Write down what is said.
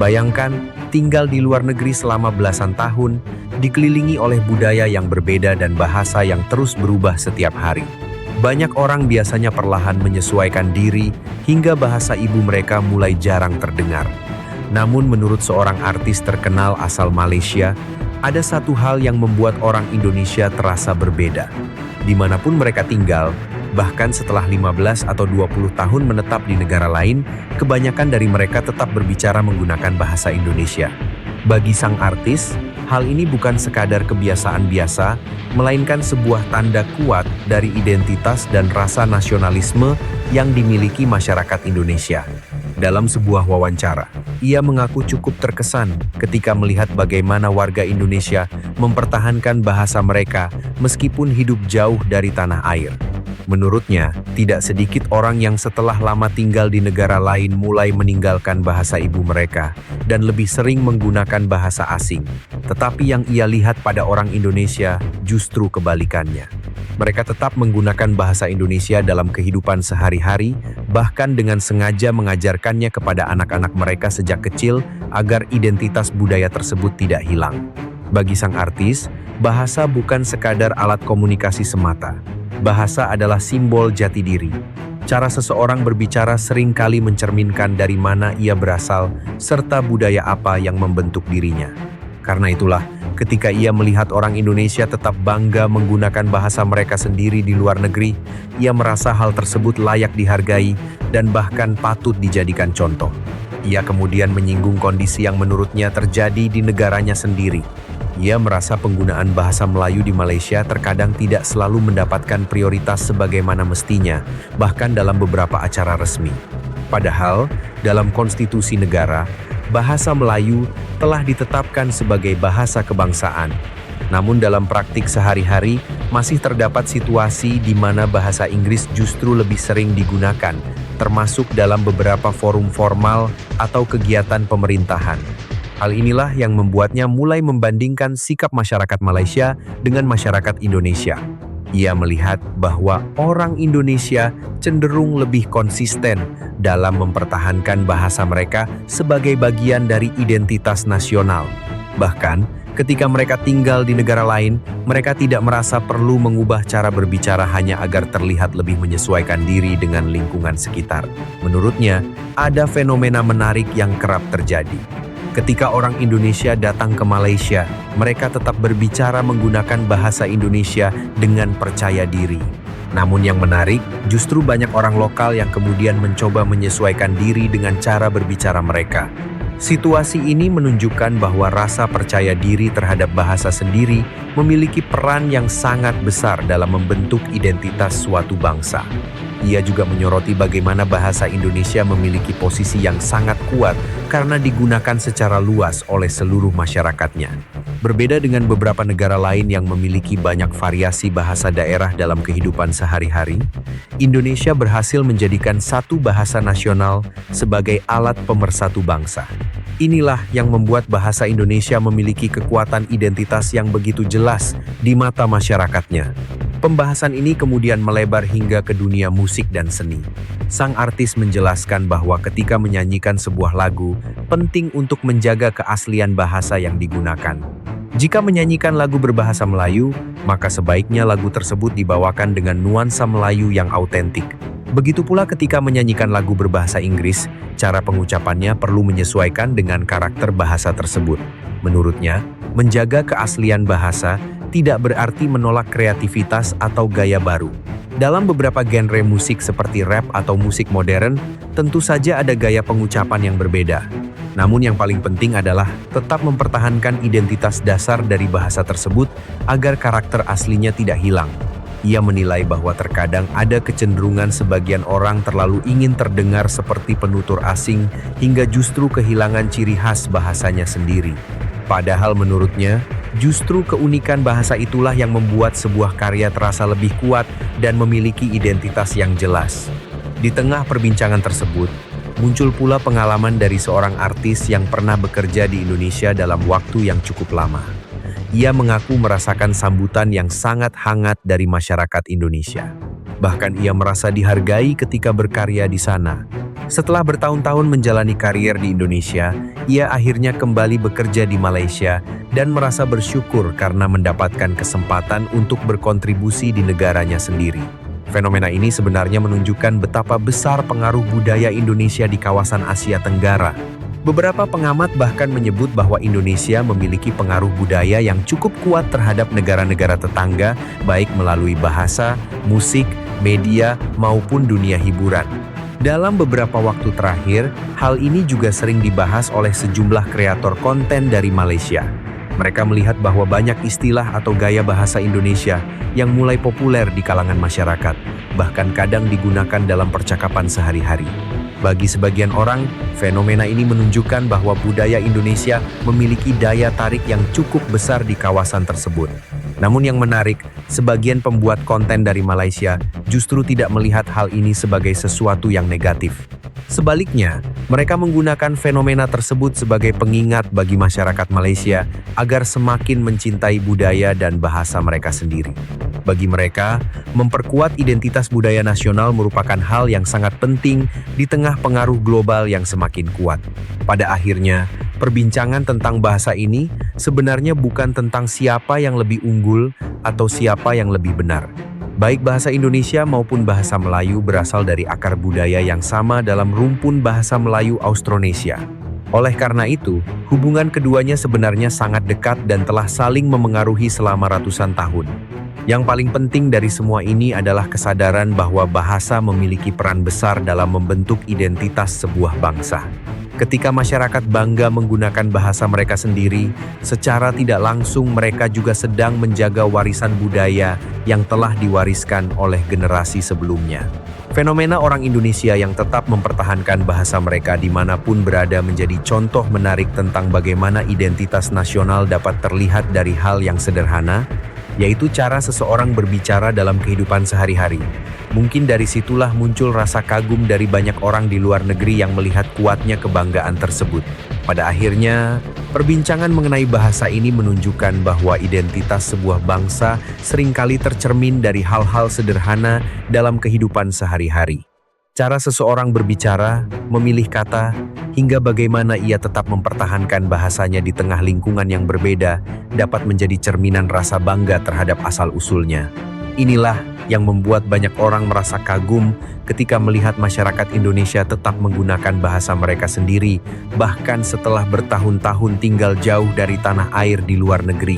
Bayangkan, tinggal di luar negeri selama belasan tahun, dikelilingi oleh budaya yang berbeda dan bahasa yang terus berubah setiap hari. Banyak orang biasanya perlahan menyesuaikan diri hingga bahasa ibu mereka mulai jarang terdengar. Namun menurut seorang artis terkenal asal Malaysia, ada satu hal yang membuat orang Indonesia terasa berbeda. Dimanapun mereka tinggal, bahkan setelah 15 atau 20 tahun menetap di negara lain, kebanyakan dari mereka tetap berbicara menggunakan bahasa Indonesia. Bagi sang artis, hal ini bukan sekadar kebiasaan biasa, melainkan sebuah tanda kuat dari identitas dan rasa nasionalisme yang dimiliki masyarakat Indonesia. Dalam sebuah wawancara, ia mengaku cukup terkesan ketika melihat bagaimana warga Indonesia mempertahankan bahasa mereka meskipun hidup jauh dari tanah air. Menurutnya, tidak sedikit orang yang setelah lama tinggal di negara lain mulai meninggalkan bahasa ibu mereka dan lebih sering menggunakan bahasa asing. Tetapi yang ia lihat pada orang Indonesia justru kebalikannya. Mereka tetap menggunakan bahasa Indonesia dalam kehidupan sehari-hari, bahkan dengan sengaja mengajarkannya kepada anak-anak mereka sejak kecil agar identitas budaya tersebut tidak hilang. Bagi sang artis, bahasa bukan sekadar alat komunikasi semata. Bahasa adalah simbol jati diri. Cara seseorang berbicara seringkali mencerminkan dari mana ia berasal serta budaya apa yang membentuk dirinya. Karena itulah, ketika ia melihat orang Indonesia tetap bangga menggunakan bahasa mereka sendiri di luar negeri, ia merasa hal tersebut layak dihargai dan bahkan patut dijadikan contoh. Ia kemudian menyinggung kondisi yang menurutnya terjadi di negaranya sendiri. Ia merasa penggunaan bahasa Melayu di Malaysia terkadang tidak selalu mendapatkan prioritas sebagaimana mestinya, bahkan dalam beberapa acara resmi. Padahal, dalam konstitusi negara, bahasa Melayu telah ditetapkan sebagai bahasa kebangsaan. Namun dalam praktik sehari-hari, masih terdapat situasi di mana bahasa Inggris justru lebih sering digunakan, termasuk dalam beberapa forum formal atau kegiatan pemerintahan. Hal inilah yang membuatnya mulai membandingkan sikap masyarakat Malaysia dengan masyarakat Indonesia. Ia melihat bahwa orang Indonesia cenderung lebih konsisten dalam mempertahankan bahasa mereka sebagai bagian dari identitas nasional. Bahkan, ketika mereka tinggal di negara lain, mereka tidak merasa perlu mengubah cara berbicara hanya agar terlihat lebih menyesuaikan diri dengan lingkungan sekitar. Menurutnya, ada fenomena menarik yang kerap terjadi. Ketika orang Indonesia datang ke Malaysia, mereka tetap berbicara menggunakan bahasa Indonesia dengan percaya diri. Namun yang menarik, justru banyak orang lokal yang kemudian mencoba menyesuaikan diri dengan cara berbicara mereka. Situasi ini menunjukkan bahwa rasa percaya diri terhadap bahasa sendiri memiliki peran yang sangat besar dalam membentuk identitas suatu bangsa. Ia juga menyoroti bagaimana bahasa Indonesia memiliki posisi yang sangat kuat karena digunakan secara luas oleh seluruh masyarakatnya. Berbeda dengan beberapa negara lain yang memiliki banyak variasi bahasa daerah dalam kehidupan sehari-hari, Indonesia berhasil menjadikan satu bahasa nasional sebagai alat pemersatu bangsa. Inilah yang membuat bahasa Indonesia memiliki kekuatan identitas yang begitu jelas di mata masyarakatnya. Pembahasan ini kemudian melebar hingga ke dunia musik dan seni. Sang artis menjelaskan bahwa ketika menyanyikan sebuah lagu, penting untuk menjaga keaslian bahasa yang digunakan. Jika menyanyikan lagu berbahasa Melayu, maka sebaiknya lagu tersebut dibawakan dengan nuansa Melayu yang autentik. Begitu pula ketika menyanyikan lagu berbahasa Inggris, cara pengucapannya perlu menyesuaikan dengan karakter bahasa tersebut. Menurutnya, menjaga keaslian bahasa tidak berarti menolak kreativitas atau gaya baru. Dalam beberapa genre musik seperti rap atau musik modern, tentu saja ada gaya pengucapan yang berbeda. Namun yang paling penting adalah tetap mempertahankan identitas dasar dari bahasa tersebut agar karakter aslinya tidak hilang. Ia menilai bahwa terkadang ada kecenderungan sebagian orang terlalu ingin terdengar seperti penutur asing hingga justru kehilangan ciri khas bahasanya sendiri. Padahal menurutnya, justru keunikan bahasa itulah yang membuat sebuah karya terasa lebih kuat dan memiliki identitas yang jelas. Di tengah perbincangan tersebut, muncul pula pengalaman dari seorang artis yang pernah bekerja di Indonesia dalam waktu yang cukup lama. Ia mengaku merasakan sambutan yang sangat hangat dari masyarakat Indonesia. Bahkan ia merasa dihargai ketika berkarya di sana. Setelah bertahun-tahun menjalani karier di Indonesia, ia akhirnya kembali bekerja di Malaysia dan merasa bersyukur karena mendapatkan kesempatan untuk berkontribusi di negaranya sendiri. Fenomena ini sebenarnya menunjukkan betapa besar pengaruh budaya Indonesia di kawasan Asia Tenggara. Beberapa pengamat bahkan menyebut bahwa Indonesia memiliki pengaruh budaya yang cukup kuat terhadap negara-negara tetangga, baik melalui bahasa, musik, media, maupun dunia hiburan. Dalam beberapa waktu terakhir, hal ini juga sering dibahas oleh sejumlah kreator konten dari Malaysia. Mereka melihat bahwa banyak istilah atau gaya bahasa Indonesia yang mulai populer di kalangan masyarakat, bahkan kadang digunakan dalam percakapan sehari-hari. Bagi sebagian orang, fenomena ini menunjukkan bahwa budaya Indonesia memiliki daya tarik yang cukup besar di kawasan tersebut. Namun yang menarik, sebagian pembuat konten dari Malaysia justru tidak melihat hal ini sebagai sesuatu yang negatif. Sebaliknya, mereka menggunakan fenomena tersebut sebagai pengingat bagi masyarakat Malaysia agar semakin mencintai budaya dan bahasa mereka sendiri. Bagi mereka, memperkuat identitas budaya nasional merupakan hal yang sangat penting di tengah pengaruh global yang semakin kuat. Pada akhirnya, perbincangan tentang bahasa ini sebenarnya bukan tentang siapa yang lebih unggul atau siapa yang lebih benar. Baik bahasa Indonesia maupun bahasa Melayu berasal dari akar budaya yang sama dalam rumpun bahasa Melayu Austronesia. Oleh karena itu, hubungan keduanya sebenarnya sangat dekat dan telah saling memengaruhi selama ratusan tahun. Yang paling penting dari semua ini adalah kesadaran bahwa bahasa memiliki peran besar dalam membentuk identitas sebuah bangsa. Ketika masyarakat bangga menggunakan bahasa mereka sendiri, secara tidak langsung mereka juga sedang menjaga warisan budaya yang telah diwariskan oleh generasi sebelumnya. Fenomena orang Indonesia yang tetap mempertahankan bahasa mereka dimanapun berada menjadi contoh menarik tentang bagaimana identitas nasional dapat terlihat dari hal yang sederhana, yaitu cara seseorang berbicara dalam kehidupan sehari-hari. Mungkin dari situlah muncul rasa kagum dari banyak orang di luar negeri yang melihat kuatnya kebanggaan tersebut. Pada akhirnya, perbincangan mengenai bahasa ini menunjukkan bahwa identitas sebuah bangsa seringkali tercermin dari hal-hal sederhana dalam kehidupan sehari-hari. Cara seseorang berbicara, memilih kata, hingga bagaimana ia tetap mempertahankan bahasanya di tengah lingkungan yang berbeda dapat menjadi cerminan rasa bangga terhadap asal-usulnya. Inilah yang membuat banyak orang merasa kagum ketika melihat masyarakat Indonesia tetap menggunakan bahasa mereka sendiri, bahkan setelah bertahun-tahun tinggal jauh dari tanah air di luar negeri.